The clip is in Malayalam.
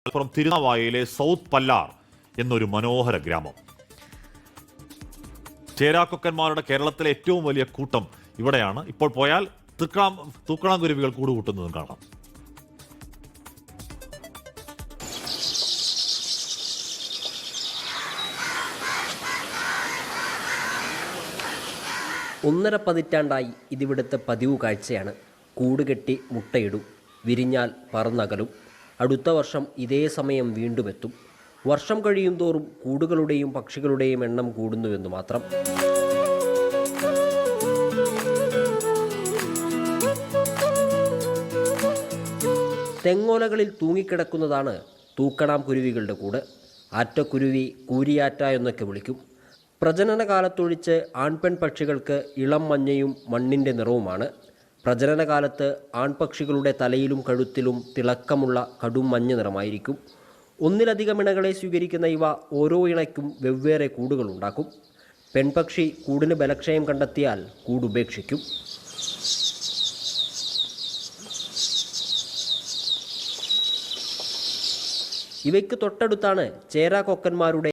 മലപ്പുറം തിരുനാവായയിലെ സൗത്ത് പല്ലാർ എന്നൊരു മനോഹര ഗ്രാമം. ചേരാക്കൊക്കന്മാരുടെ കേരളത്തിലെ ഏറ്റവും വലിയ കൂട്ടം ഇവിടെയാണ്. ഇപ്പോൾ പോയാൽ തൂക്കണാംകുരുവികൾ കൂടുകൂട്ടുന്നതും കാണാം. ഒന്നര പതിറ്റാണ്ടായി ഇതിവിടുത്തെ പതിവ് കാഴ്ചയാണ്. കൂടുകെട്ടി മുട്ടയിടും, വിരിഞ്ഞാൽ പറന്നകലും. അടുത്ത വർഷം ഇതേ സമയം വീണ്ടും എത്തും. വർഷം കഴിയും തോറും കൂടുകളുടെയും പക്ഷികളുടെയും എണ്ണം കൂടുന്നുവെന്ന് മാത്രം. തെങ്ങോലകളിൽ തൂങ്ങിക്കിടക്കുന്നതാണ് തൂക്കണാം കുരുവികളുടെ കൂട്. ആറ്റക്കുരുവി, കൂരിയാറ്റ എന്നൊക്കെ വിളിക്കും. പ്രജനനകാലത്തൊഴിച്ച് ആൺപെൺ പക്ഷികൾക്ക് ഇളം മഞ്ഞയും മണ്ണിൻ്റെ നിറവുമാണ്. പ്രജനനകാലത്ത് ആൺപക്ഷികളുടെ തലയിലും കഴുത്തിലും തിളക്കമുള്ള കടും മഞ്ഞ നിറമായിരിക്കും. ഒന്നിലധികം ഇണകളെ സ്വീകരിക്കുന്ന ഇവ ഓരോ ഇണയ്ക്കും വെവ്വേറെ കൂടുകളുണ്ടാക്കും. പെൺപക്ഷി കൂടിന് ബലക്ഷയം കണ്ടെത്തിയാൽ കൂടുപേക്ഷിക്കും. ഇവയ്ക്ക് തൊട്ടടുത്താണ് ചേരാകൊക്കന്മാരുടെ